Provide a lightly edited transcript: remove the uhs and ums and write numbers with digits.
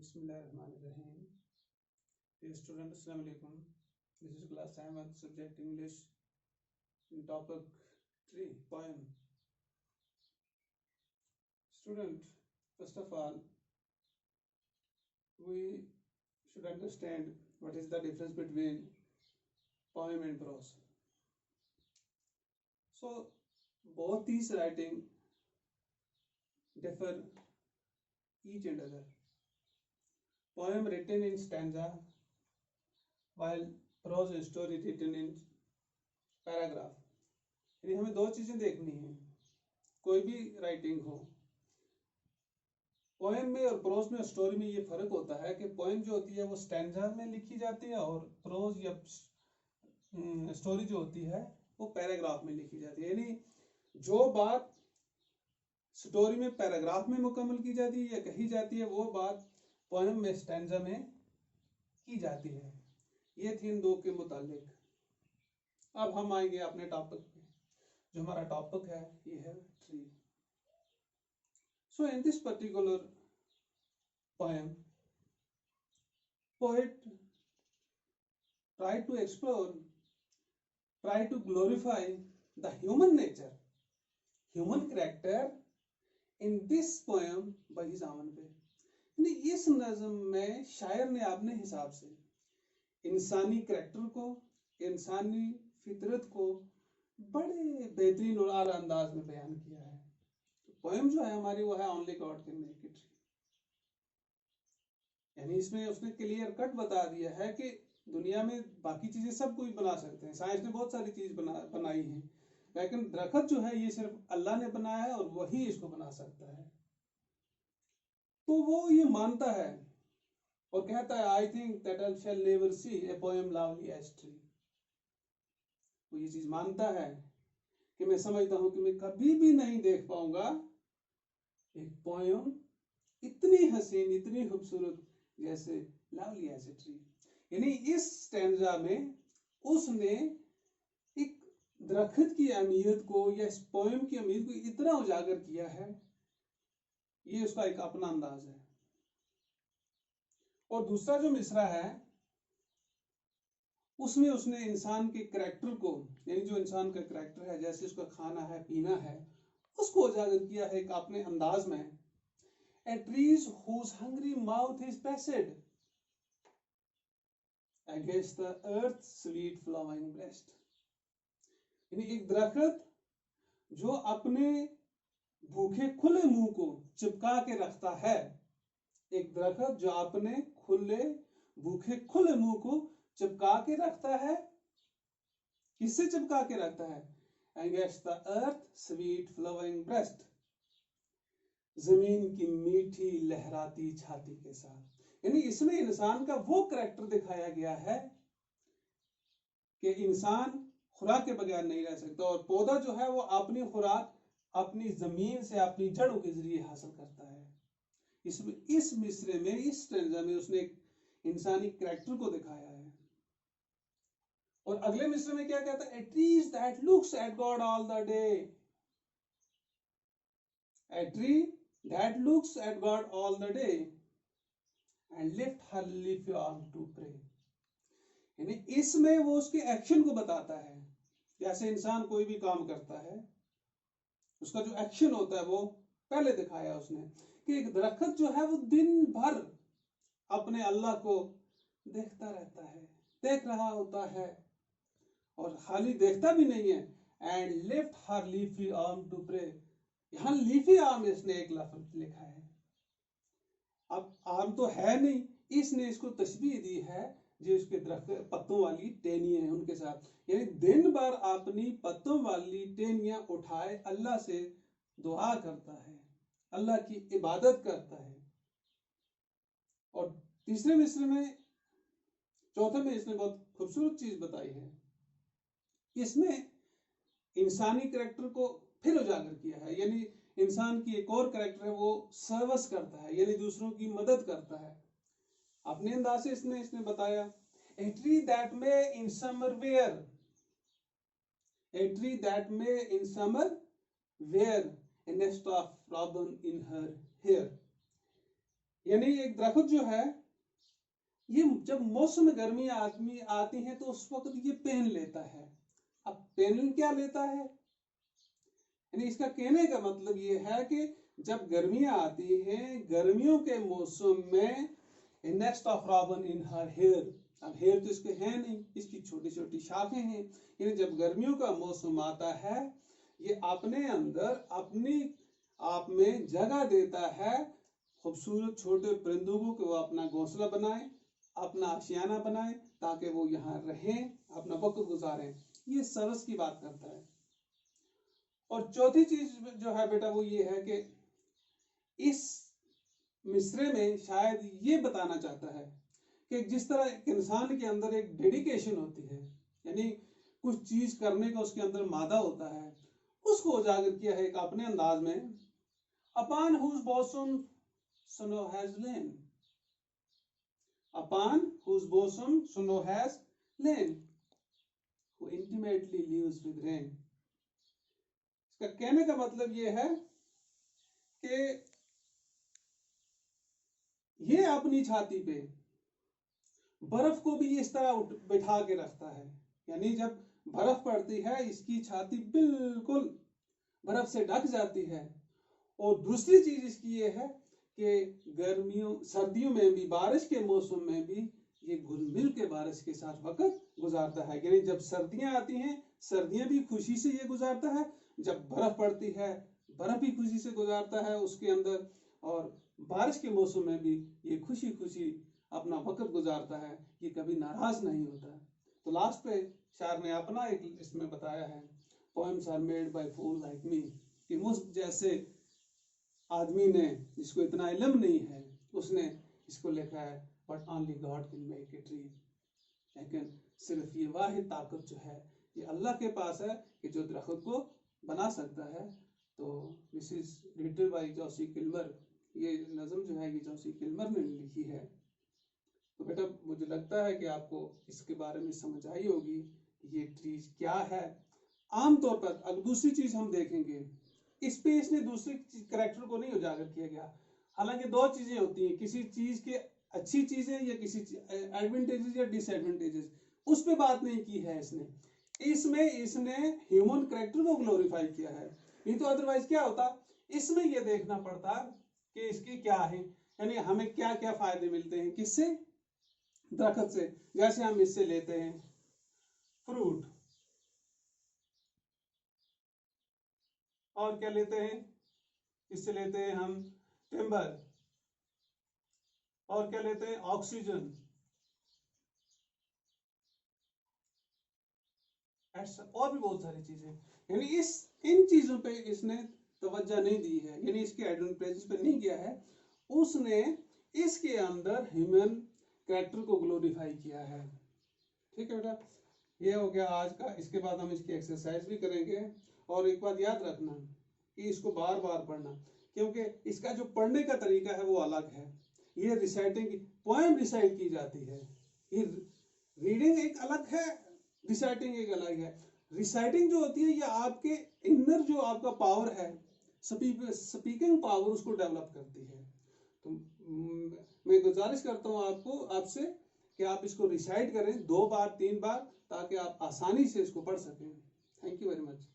Bismillahirrahmanirrahim. Dear students, Assalamu alaikum. This is class 7th subject English in topic 3 poem. Student, first of all, we should understand what is the difference between poem and prose. So both these writing differ each and other. Poem written in stanza while prose story written in paragraph. यानी हमें दो चीजें देखनी है कोई भी writing हो. Poem में और प्रोज में स्टोरी में ये फर्क होता है कि पोएम जो होती है वो स्टैंजा में लिखी जाती है और प्रोज या स्टोरी जो होती है वो पैराग्राफ में लिखी जाती है. यानी जो बात स्टोरी में पैराग्राफ में मुकम्मल की जाती है या कही जाती है वो बात पोएम में स्टैंजा में की जाती है. ये थी इन दो के मुतालिक. अब हम आएंगे अपने टॉपिक पे. जो हमारा टॉपिक है ये है tree. So in this particular poem poet try to explore, try to glorify the human nature, human character in this poem by his own way. यानी इस नज़म में शायर ने अपने हिसाब से इंसानी करैक्टर को, इंसानी फितरत को बड़े बेहतरीन और आला अंदाज में बयान किया है. तो पोएम जो है हमारी वो है only God can make it. यानी इसमें उसने क्लियर कट बता दिया है कि दुनिया में बाकी चीजें सब कोई बना सकते हैं. साइंस ने बहुत सारी चीज बनाई हैं, लेकिन दरख्त जो है ये सिर्फ अल्लाह ने बनाया है और वही इसको बना सकता है. तो वो ये मानता है और कहता है I think that I shall never see a poem lovely as tree. वो ये चीज मानता है कि मैं समझता हूं कि मैं कभी भी नहीं देख पाऊंगा एक पोएम इतनी हसीन, इतनी खूबसूरत जैसे लवली एज ए ट्री. यानी इस स्टैंजा में उसने एक दरख्त की अहमियत को या इस पोएम की अहमियत को इतना उजागर किया है. ये उसका एक अपना अंदाज है. और दूसरा जो मिसरा है उसमें उसने इंसान के करैक्टर को, यानी जो इंसान का करैक्टर है, जैसे उसका खाना है, पीना है, उसको उजागर किया है एक अपने अंदाज में. A trees whose hungry mouth is passed against the earth's sweet flowing breast. यानी एक दरख्त जो अपने भूखे खुले मुंह को चिपका के रखता है. एक दरख्त जो अपने भूखे खुले मुंह को चिपका के रखता है. किससे चिपका के रखता है? Against the earth's sweet flowing breast. जमीन की मीठी लहराती छाती के साथ. यानी इसमें इंसान का वो करैक्टर दिखाया गया है कि इंसान खुराक के बगैर नहीं रह सकता और पौधा जो है वो अपनी खुराक अपनी जमीन से, अपनी जड़ों के जरिए हासिल करता है. इसमें इस मिसरे में, इस स्टैंजा में उसने एक इंसानी करैक्टर को दिखाया है. और अगले मिसरे में क्या कहता है? A tree that looks at God all the day. A tree that looks at God all the day and lift her leafy arm to pray. यानी इसमें वो उसके एक्शन को बताता है. जैसे इंसान कोई भी काम करता है उसका जो एक्शन होता है वो पहले दिखाया उसने कि एक दरख्त जो है वो दिन भर अपने अल्लाह को देखता रहता है, देख रहा होता है और खाली देखता भी नहीं है. And lift her leafy arm to pray. यहां लीफी आर्म इसने एक लफ्ज लिखा है. अब आर्म तो है नहीं, इसने इसको तशबीह दी है जो इसके दरख्त पत्तों वाली टहनियां हैं उनके साथ. यानी दिन भर अपनी पत्तों वाली टहनियां उठाए अल्लाह से दुआ करता है, अल्लाह की इबादत करता है. और तीसरे मिसरे में, चौथे में इसने बहुत खूबसूरत चीज बताई है. इसमें इंसानी करैक्टर को फिर उजागर किया है. यानी इंसान की एक और करैक्टर है, वो सर्विस करता है, यानी दूसरों की मदद करता है. अपने अंदाज से इसने बताया a tree that may in summer wear, a tree that may in summer wear a nest of robin in her hair. यानी एक दरख्त जो है, ये जब मौसम गर्मी आती है तो उस वक्त ये पेन लेता है। अब पेन क्या लेता है, यानी इसका कहने का मतलब ये है कि जब गर्मियां आती हैं, गर्मियों के मौसम में nest of robin in her hair, अब हेयर तो इसके है नहीं, इसकी छोटी छोटी शाखें हैं, यानी जब गर्मियों का मौसम आता है, ये अपने अंदर अपनी आप में जगह देता है खूबसूरत छोटे परिंदों को कि वो अपना घोंसला बनाए, अपना आशियाना बनाए, ताकि वो यहाँ रहें, अपना वक्त गुजारें। ये सरस की बात करता है। और चौथी चीज जो है बेटा वो ये है कि इस मिसरे में शायद ये बताना चाहता है कि जिस तरह एक इंसान के अंदर एक डेडिकेशन होती है, यानी कुछ चीज करने का उसके अंदर मादा होता है, उसको उजागर किया है एक अपने अंदाज में। Upon whose bosom snow has lain, upon whose bosom snow has lain, who intimately lives with rain। इसका कहने का मतलब ये है कि ये अपनी छाती पे बर्फ को भी इस तरह बिठा के रखता है, यानी जब बर्फ पड़ती है इसकी छाती बिल्कुल बर्फ से ढक जाती है। और दूसरी चीज इसकी ये है कि गर्मियों सर्दियों में भी, बारिश के मौसम में भी ये घुल मिल के बारिश के साथ वक्त गुजारता है, यानी जब सर्दियां आती हैं सर्दियां भी खुशी से ये गुजारता है, जब बर्फ पड़ती है बर्फ भी खुशी से गुजारता है उसके अंदर, और बारिश के मौसम में भी ये खुशी खुशी अपना वक्त गुजारता है, ये कभी नाराज नहीं होता। तो लास्ट पे शायर ने अपना एक इसमें बताया है, poems are made by fool like me, कि मुझ जैसे आदमी ने जिसको इतना इल्म नहीं है उसने इसको लिखा है, but only God can make it read, लेकिन सिर्फ ये वाहिद ताकत जो है ये अल्लाह के पास है कि जो दरख्त को बना सकता है। तो this is written by Joyce Kilmer, ये नज़म जो है ये जोशी किल्मर ने लिखी है। तो बेटा मुझे लगता है कि आपको इसके बारे में समझ आई होगी ये ट्रीज क्या है। आमतौर पर अब दूसरी चीज हम देखेंगे, इस पे इसने दूसरे करेक्टर को नहीं उजागर किया गया, हालांकि दो चीजें होती हैं, किसी चीज के अच्छी चीजें या किसी एडवांटेजेस या डिसएडवांटेजेस, उस पे बात नहीं की है इसने। इसमें इसने ह्यूमन करेक्टर को ग्लोरीफाई किया है, नहीं तो अदरवाइज क्या होता, इसमें यह देखना पड़ता कि इसकी क्या है, यानी हमें क्या क्या फायदे मिलते हैं किससे, दरख्त से। जैसे हम इससे लेते हैं फ्रूट, और क्या लेते हैं, इससे लेते हैं हम टिम्बर, और क्या लेते हैं ऑक्सीजन, और भी बहुत सारी चीजें। यानी इन चीजों पे इसने तवज्जो नहीं दी है, यानी इसके एडवांटेजेस पे नहीं किया है, उसने इसके अंदर ह्यूमन कैरेक्टर को ग्लोरीफाई किया है। ठीक है बेटा, ये हो गया आज का। इसके बाद हम इसकी एक्सरसाइज भी करेंगे। और एक बात याद रखना कि इसको बार बार पढ़ना, क्योंकि इसका जो पढ़ने का तरीका है वो अलग है। ये रिसाइटिंग पोएम रिसाइट की जाती है, ये रीडिंग एक अलग है, रिसाइटिंग एक अलग है। रिसाइटिंग जो होती है ये आपके इनर जो आपका पावर है, स्पीकिंग पावर, उसको डेवलप करती है। तो मैं गुजारिश करता हूँ आपसे कि आप इसको रिसाइट करें 2 बार 3 बार, ताकि आप आसानी से इसको पढ़ सकें। Thank you very much.